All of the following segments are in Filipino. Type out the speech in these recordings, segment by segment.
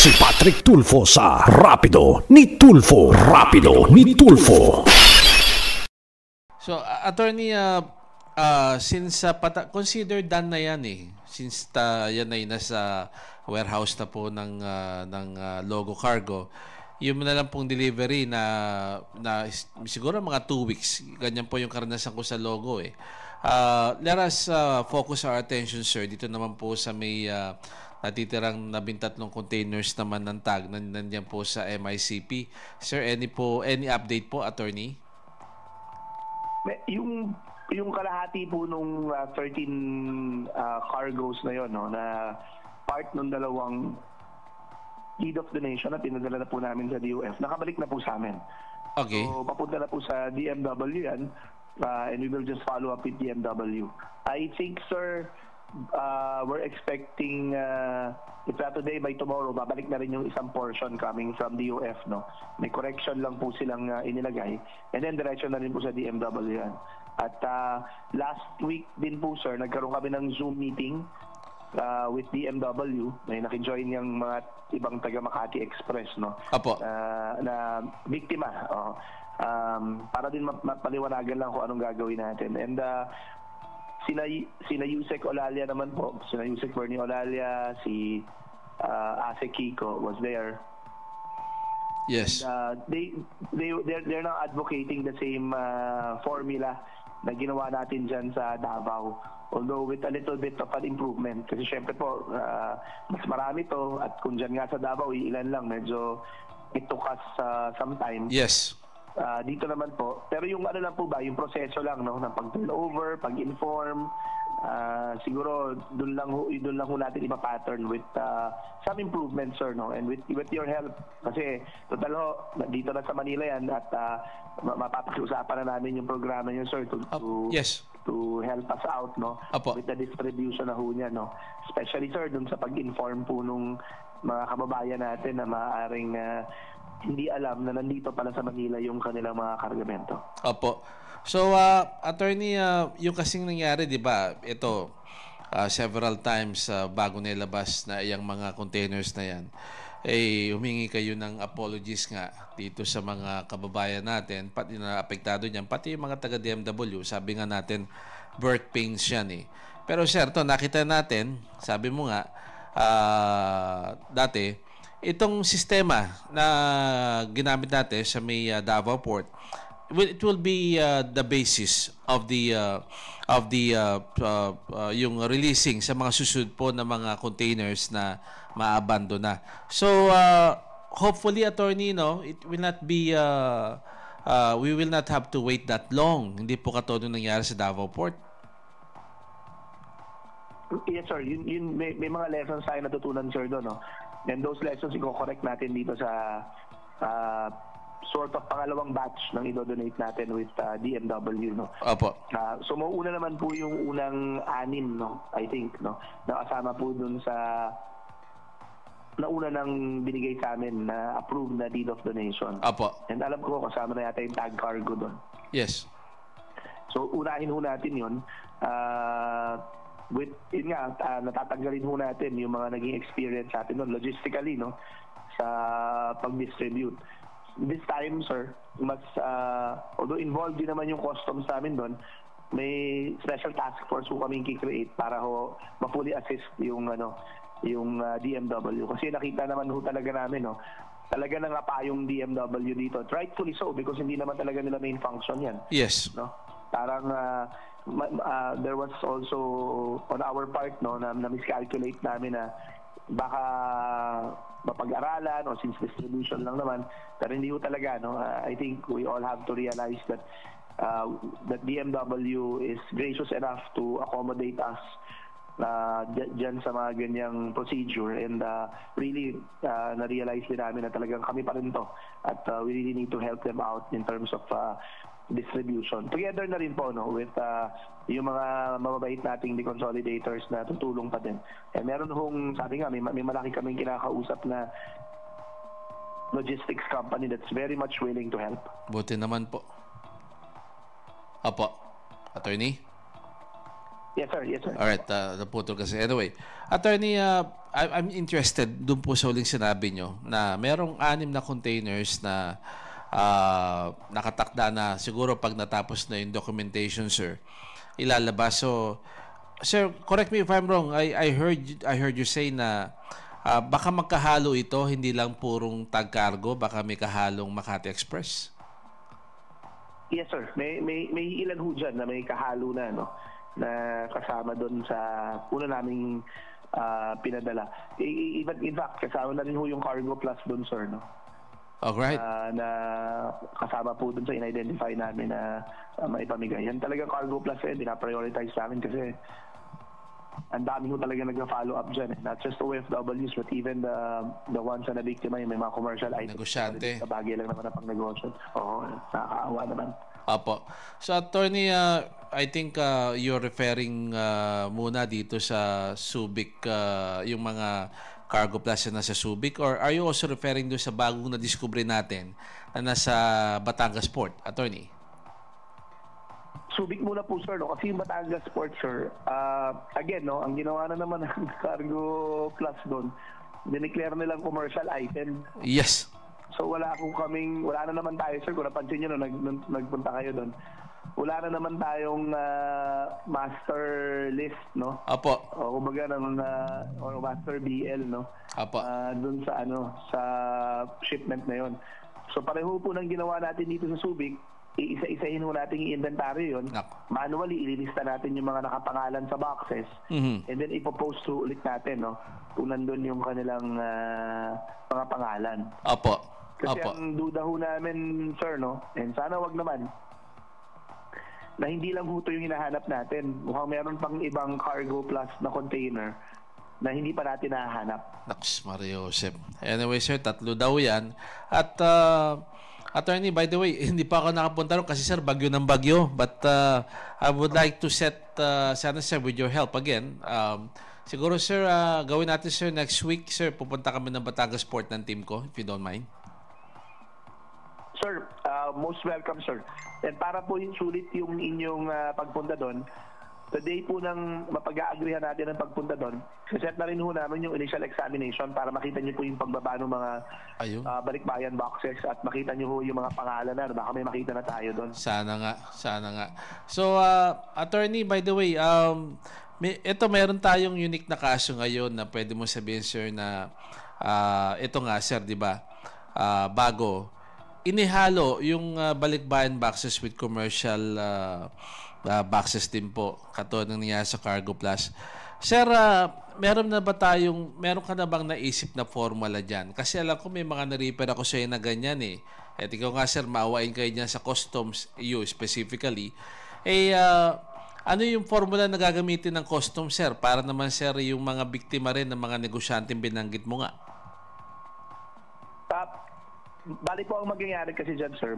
Si Patrick Tulfo sa Rapido ni Tulfo. Rapido ni Tulfo. So, attorney, since consider done na yan eh. Since yan ay nasa warehouse na po ng Logo Cargo, yung na lang pong delivery na siguro mga 2 weeks. Ganyan po yung karanasan ko sa Logo eh. Let us focus our attention, sir, dito naman po sa may natitirang 13 containers naman ng tag nandiyan po sa MICP. Sir, any update po, attorney? Yung kalahati po nung 13 cargoes na yon, no, na part ng dalawang deed of donation na pinadala na po namin sa DOF, nakabalik na po sa amin. Okay. So papunta na po sa DMW yan, and we will just follow up with DMW. I think, sir, we're expecting if not today, by tomorrow, babalik na rin yung isang portion coming from DOF, no? May correction lang po silang inilagay. And then, direction na rin po sa DMW yan. At last week din po, sir, nagkaroon kami ng Zoom meeting with DMW. May nakijoin yung mga ibang taga Makati Express, no? Apo. Na biktima. Para din mapaliwanagan lang kung anong gagawin natin. And sina Yusek Olalia naman po, sina Yusek Bernie Olalia, si Ase Kiko was there. Yes. And, they're now advocating the same formula na ginawa natin dyan sa Davao. Although with a little bit of an improvement. Kasi syempre po, mas marami to. At kung dyan nga sa Davao, ilan lang. Medyo it took us some time. Yes. Dito naman po. Pero yung ano lang po ba, yung proseso lang, no, ng pag-turnover, pag-inform, siguro doon lang ho natin ipa-pattern with some improvements, sir, no, and with your help. Kasi total ho, dito na sa Manila yan at mapapakiusapan na namin yung programa niyo, sir, yes, to help us out, no, Apo. with the distribution na ho niya, no, especially, sir, doon sa pag-inform po nung mga kababayan natin na maaaring hindi alam na nandito pala sa Manila yung kanilang mga kargamento. Opo. So, attorney, yung kasing nangyari, di ba, ito, several times bago nilabas na yung mga containers na yan, humingi kayo ng apologies nga dito sa mga kababayan natin, pati na apektado niyan, pati yung mga taga-DMW, sabi nga natin, birth pains yan eh. Pero sir, to nakita natin, sabi mo nga, dati, itong sistema na ginamit natin sa may Davao Port, it will be the basis of yung releasing sa mga susunod po na mga containers na maabandona. So hopefully, attorney, no, it will not be we will not have to wait that long. Hindi po katulad nangyari sa Davao Port. Yes, sir. May mga lessons tayo natutunan, sir, doon, no? And those lessons, i-correct natin dito sa sort of pangalawang batch ng i-donate natin with DMW, no? Opo. So, mauna naman po yung unang 6, no? I think, no? Nakasama po dun sa nauna nang binigay sa amin na approved na deed of donation. Opo. And alam ko, kasama na yata yung tag cargo doon. Yes. So, unahin ho natin yun. Yun nga, natatanggalin ho natin yung mga naging experience natin doon, logistically, no, sa pag-distribute. This time, sir, mas, although involved din naman yung customs namin doon, may special task force ho kaming kikreate para ho ma-fully assist yung DMW. Kasi nakita naman ho talaga namin, no, talaga na nga pa yung DMW dito. Rightfully so, because hindi naman talaga nila main function yan. Yes. No? Parang there was also on our part, no, na miscalculate namin na baka mapag-aralan o since distribution lang naman, pero hindi ko talaga, no. I think we all have to realize that that DMW is gracious enough to accommodate us dyan sa mga ganyang procedure, and really na-realize din namin na talagang kami pa rin to at we really need to help them out in terms of distribution. Together na rin po, no, with yung mga mababait nating deconsolidators na tutulong pa din. Meron hong, sabi nga, may malaki kaming kinakausap na logistics company that's very much willing to help. Buti naman po. Apo. Attorney? Yes, sir. Yes, sir. Alright, naputol kasi. Anyway, attorney, I'm interested doon po sa huling sinabi nyo na merong 6 na containers na nakatakda na siguro pag natapos na yung documentation, sir, ilalabas. So, sir, correct me if I'm wrong. I heard you say na baka magkahalo ito, hindi lang purong tag cargo, baka may kahalong Makati Express. Yes, sir. May ilan ho dyan na may kahalo na, no? Na kasama doon sa una naming pinadala. Even, in fact, kasama na rin ho yung Cargo Plus doon, sir, no? Alright. Na kasama po doon sa in-identify namin na maipamigay. Yan talaga Cargo Plus dina-prioritize namin kasi ang dami ho talaga nag-follow up dyan. Not just OFWs but even the ones na nabiktima yung may mga commercial items. Negosyante. Kabagay lang naman na pang negosyo. Oo, nakakaawa naman. Apo. So, Attorney, I think you're referring muna dito sa Subic, yung mga Cargo Plus na nasa Subic, or are you also referring doon sa bagong na-discover natin na nasa Batangas Port, Attorney? Subic muna po, sir, no? Kasi yung Batangas Port, sir, again, no, ang ginawa na naman ng Cargo Plus doon, dineclare nilang commercial item. Yes. So wala na naman tayo, sir, kung napansin nyo, nung nagpunta kayo doon, wala na naman tayong master list, no? Apo. O kumbaga or master BL, no? Apo. Doon sa shipment na yon. So pareho po ng ginawa natin dito sa Subic, iisa-isahin ho natin yung inventory yon. Manually, ililista natin yung mga nakapangalan sa boxes. Mm-hmm. And then ipopost to ulit natin, no? Kung nandun yung kanilang mga pangalan. Apo. Kasi Apo. ang duda ho namin, sir, no? And sana wag naman, na hindi lang ho ito yung hinahanap natin. Mukhang meron pang ibang Cargo Plus na container na hindi pa natin nahanap. Naks, Mario Josep. Anyway, sir, 3 daw yan. At, Attorney, by the way, hindi pa ako nakapunta ron kasi, sir, bagyo ng bagyo. But I would like to set, sana, sir, with your help again. Siguro, sir, gawin natin, sir, next week, sir, pupunta kami ng Batangas Port ng team ko, if you don't mind. Sir, most welcome, sir. And para po yung sulit yung inyong pagpunta doon, the day po ng mapag-aagrihan natin ang pagpunta doon, set na rin ho namin yung initial examination para makita niyo po yung pagbaba ng mga balikbayan boxes at makita niyo ho yung mga pangalan na, baka may makita na tayo doon. Sana nga, sana nga. So, Attorney, by the way, meron tayong unique na kaso ngayon na pwede mo sabihin, sir, na ito nga, sir, di ba? Bago, inihalo yung balikbayan boxes with commercial boxes din po, katulad ng nangyari sa Cargo Plus. Sir, meron ka na bang naisip na formula dyan? Kasi alam ko may mga na-repair ako sa'yo na ganyan eh. At ikaw nga, sir, maawain kayo dyan sa customs, you specifically. Ano yung formula na gagamitin ng customs, sir? Para naman, sir, yung mga biktima rin ng mga negosyanteng binanggit mo nga. Bali po ang mangyayari kasi dyan, sir,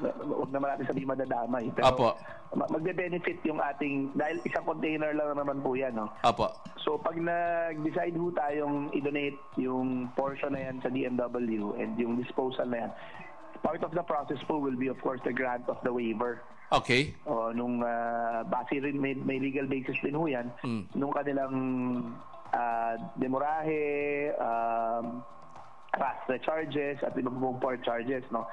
huwag naman natin sabihin madadamay. Pero Apo. magbe-benefit yung ating, dahil isang container lang naman po yan, no? Apo. So pag nag-decide ho tayong i-donate yung portion na yan sa DMW and yung disposal na yan, part of the process po will be, of course, the grant of the waiver. Okay. Nung base rin, may legal basis din ho yan, nung kanilang demorahe, RAS charges at iba pong port charges, no?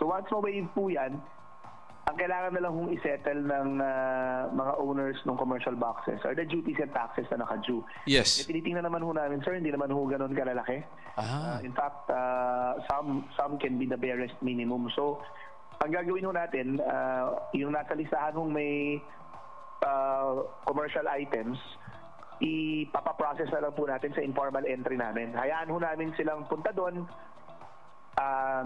So once ma-waive po yan, ang kailangan na lang hong isettle ng mga owners ng commercial boxes are the duties and taxes na naka-due. Yes. Tinitingnan naman ho namin, sir, hindi naman ho ganun kalalaki. In fact, some can be the barest minimum. So, ang gagawin ho natin, yung nasa listahan hong may commercial items, ipapaprocess na lang po natin sa informal entry namin. Hayaan ho namin silang punta doon,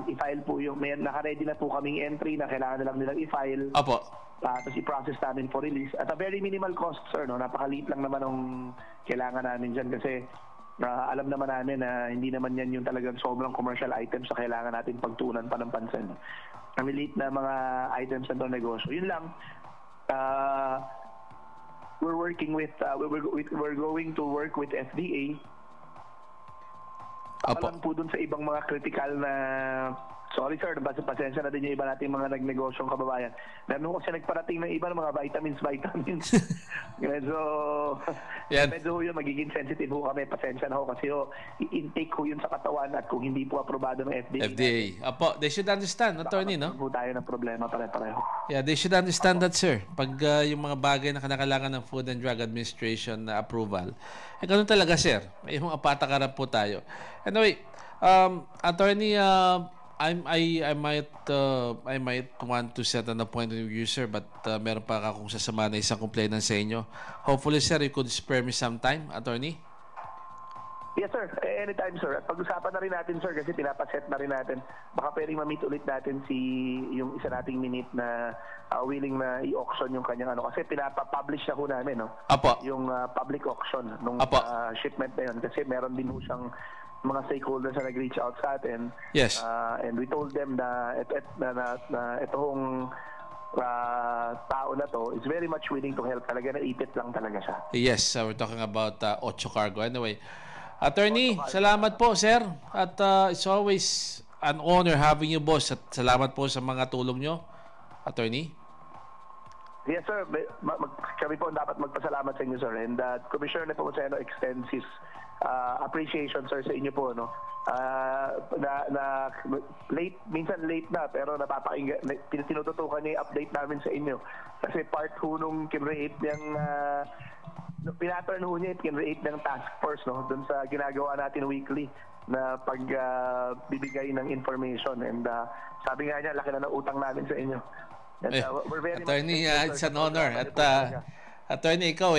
i-file po yung, naka-ready na po kaming entry na kailangan na lang nilang i-file. Apo. Tapos i-process namin for release. At a very minimal cost, sir, no? Napakaliit lang naman ang kailangan namin dyan kasi alam naman namin na hindi naman yan yung talagang sobrang commercial items na kailangan natin pagtuunan pa ng pansin. Ang liit na mga items na itong negosyo. Yun lang, we're going to work with FDA. Alam po dun sa ibang mga critical na Sorry sir, pasensya na din yung iba nating mga nagnegosyong kababayan. Meron kasi nagparating ng iba ng mga vitamins. Medyo, Yan. medyo yun, magiging sensitive ho kami. Pasensya na ho kasi i-intake ho yun sa katawan at kung hindi po aprobado ng FDA. FDA. Apo, they should understand, attorney, no? Po tayo ng problema pare-pareho. Yeah, they should understand that, sir. Pag yung mga bagay na kinakailangan ng Food and Drug Administration na approval, ganun talaga, sir. May mga patakaran po tayo. Anyway, attorney, I might want to set an appointment with you, sir, but meron pa akong sasama na isang complainant sa inyo. Hopefully, sir, you could spare me some time, attorney. Yes, sir. Anytime, sir. At pag-usapan na rin natin, sir, kasi pinapaset na rin natin. Baka pwedeng ma-meet ulit natin yung isa nating minute na willing na i-auction yung kanyang ano. Kasi pinapapublish na ho namin, no? Apo. Yung public auction nung shipment na yun. Kasi meron din ho siyang mga stakeholders na nag-reach out sa atin. Yes. And we told them na itong tao na to is very much willing to help. Talaga naipit lang talaga siya. Yes, we're talking about Ocho Cargo. Anyway, attorney, salamat po, sir. At it's always an honor having you, boss. At salamat po sa mga tulong nyo, attorney. Yes, sir. Kami po dapat magpasalamat sa inyo, sir. And Commissioner Nepomuceno extends his appreciation, sir, sa inyo po, no? Minsan late na, pero napapakinggan, tinututukan niya yung update namin sa inyo. Kasi part ho nung kinreate niyang, pinaturn ho niya, kinreate ng task force, no? Dun sa ginagawa natin weekly na pagbibigay ng information. And sabi nga niya, laki na ng utang namin sa inyo. And, we're very attorney, it's an honor. At attorney, ikaw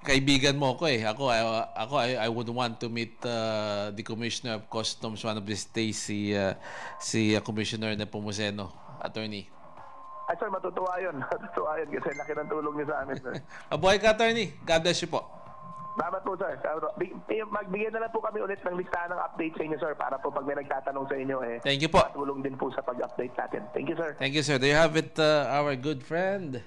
kaibigan mo ko eh. I would want to meet the Commissioner of Customs one of these days, si Commissioner Nepomuceno, attorney. Ay sir, matutuwa yun. Matutuwa yun kasi laki ng tulong niyo sa amin, sir. Mabuhay ka, attorney. God bless you po. Salamat po, sir. Magbigyan na lang po kami ulit ng listahan ng update sa inyo, sir, para po pag may nagtatanong sa inyo, Thank you po. Patulong din po sa pag-update natin. Thank you, sir. Thank you, sir. There you have it, our good friend,